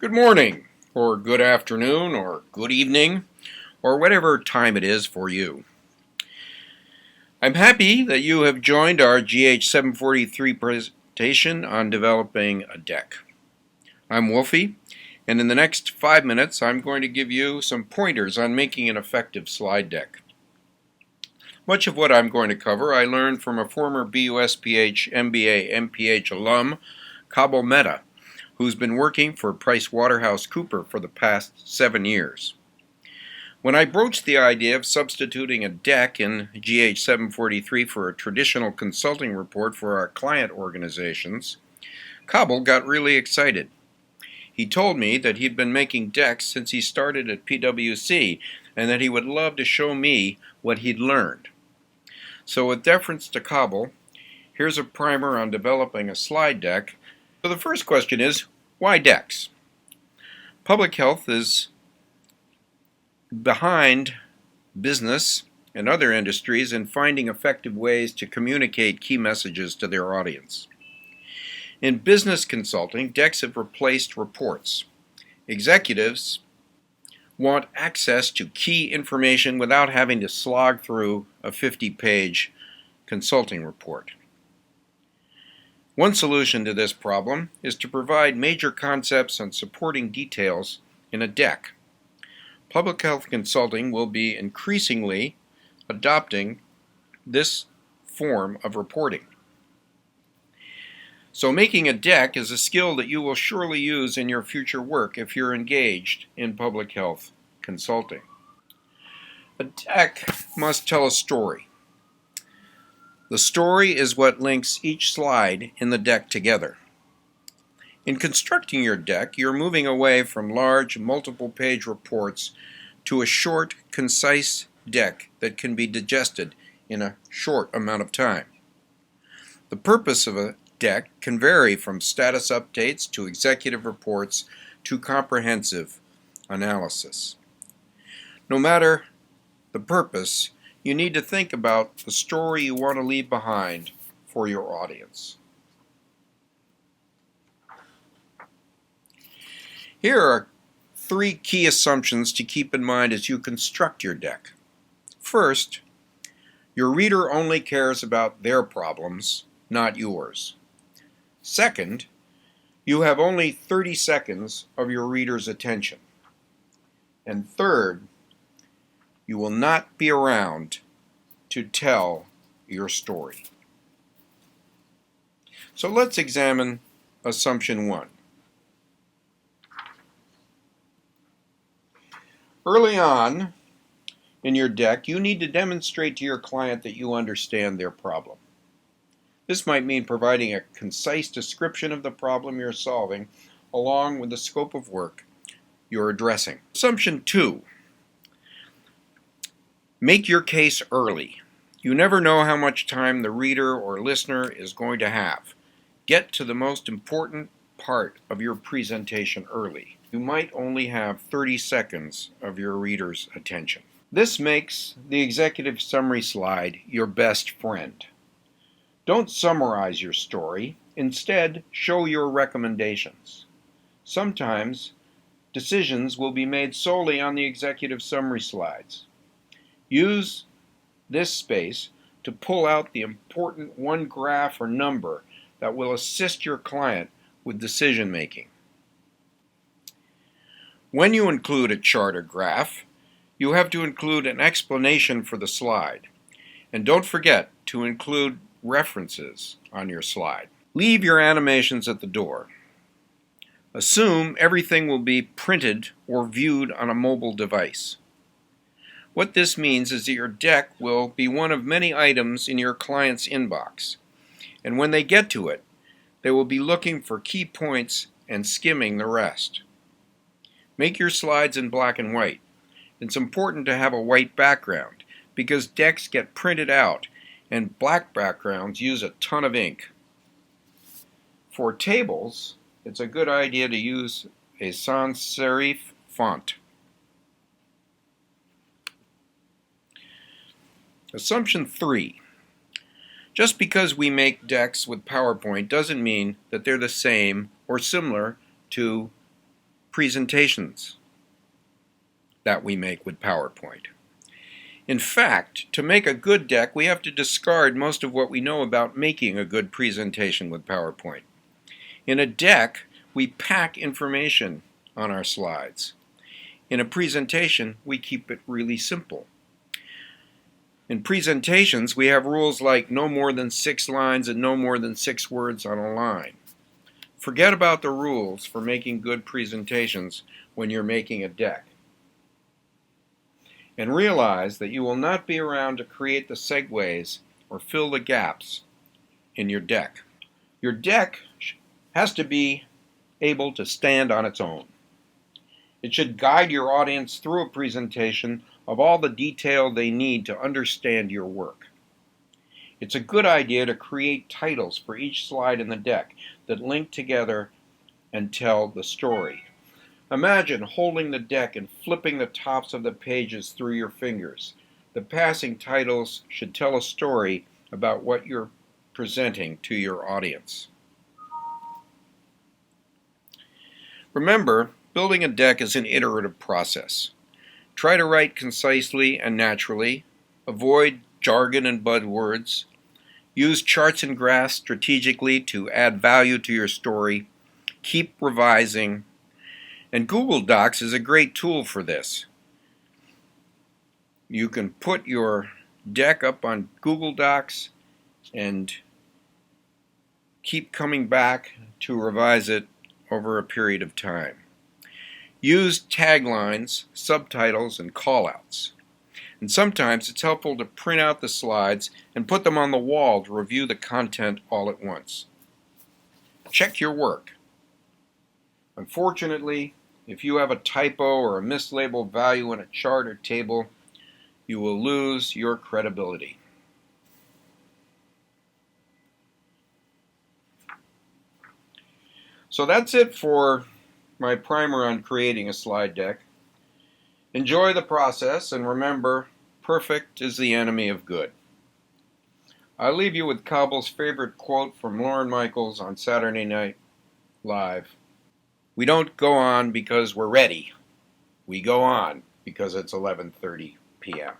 Good morning, or good afternoon, or good evening, or whatever time it is for you. I'm happy that you have joined our GH 743 presentation on developing a deck. I'm Wolfie, and in the next 5 minutes I'm going to give you some pointers on making an effective slide deck. Much of what I'm going to cover I learned from a former BUSPH MBA MPH alum, Kabul Mehta, who's been working for PricewaterhouseCoopers for the past 7 years. When I broached the idea of substituting a deck in GH 743 for a traditional consulting report for our client organizations, Kabul got really excited. He told me that he'd been making decks since he started at PwC and that he would love to show me what he'd learned. So with deference to Kabul, here's a primer on developing a slide deck. So the first question is, why decks? Public health is behind business and other industries in finding effective ways to communicate key messages to their audience. In business consulting, decks have replaced reports. Executives want access to key information without having to slog through a 50-page consulting report. One solution to this problem is to provide major concepts and supporting details in a deck. Public health consulting will be increasingly adopting this form of reporting. So making a deck is a skill that you will surely use in your future work if you're engaged in public health consulting. A deck must tell a story. The story is what links each slide in the deck together. In constructing your deck, you're moving away from large, multiple-page reports to a short, concise deck that can be digested in a short amount of time. The purpose of a deck can vary from status updates to executive reports to comprehensive analysis. No matter the purpose, you need to think about the story you want to leave behind for your audience. Here are 3 key assumptions to keep in mind as you construct your deck. First, your reader only cares about their problems, not yours. Second, you have only 30 seconds of your reader's attention. And third, you will not be around to tell your story. So let's examine assumption 1. Early on in your deck, you need to demonstrate to your client that you understand their problem. This might mean providing a concise description of the problem you're solving, along with the scope of work you're addressing. Assumption 2. Make your case early. You never know how much time the reader or listener is going to have. Get to the most important part of your presentation early. You might only have 30 seconds of your reader's attention. This makes the executive summary slide your best friend. Don't summarize your story. Instead, show your recommendations. Sometimes, decisions will be made solely on the executive summary slides. Use this space to pull out the important one graph or number that will assist your client with decision making. When you include a chart or graph, you have to include an explanation for the slide. And don't forget to include references on your slide. Leave your animations at the door. Assume everything will be printed or viewed on a mobile device. What this means is that your deck will be one of many items in your client's inbox. And when they get to it, they will be looking for key points and skimming the rest. Make your slides in black and white. It's important to have a white background because decks get printed out and black backgrounds use a ton of ink. For tables, it's a good idea to use a sans serif font. Assumption 3. Just because we make decks with PowerPoint doesn't mean that they're the same or similar to presentations that we make with PowerPoint. In fact, to make a good deck, we have to discard most of what we know about making a good presentation with PowerPoint. In a deck, we pack information on our slides. In a presentation, we keep it really simple. In presentations, we have rules like no more than 6 lines and no more than 6 words on a line. Forget about the rules for making good presentations when you're making a deck. And realize that you will not be around to create the segues or fill the gaps in your deck. Your deck has to be able to stand on its own. It should guide your audience through a presentation of all the detail they need to understand your work. It's a good idea to create titles for each slide in the deck that link together and tell the story. Imagine holding the deck and flipping the tops of the pages through your fingers. The passing titles should tell a story about what you're presenting to your audience. Remember, building a deck is an iterative process. Try to write concisely and naturally. Avoid jargon and buzzwords. Use charts and graphs strategically to add value to your story. Keep revising. And Google Docs is a great tool for this. You can put your deck up on Google Docs and keep coming back to revise it over a period of time. Use taglines, subtitles, and callouts. And sometimes it's helpful to print out the slides and put them on the wall to review the content all at once. Check your work. Unfortunately, if you have a typo or a mislabeled value in a chart or table, you will lose your credibility. So that's it for my primer on creating a slide deck. Enjoy the process, and remember, perfect is the enemy of good. I'll leave you with Cobble's favorite quote from Lorem Michaels on Saturday Night Live. We don't go on because we're ready. We go on because it's 11:30 p.m.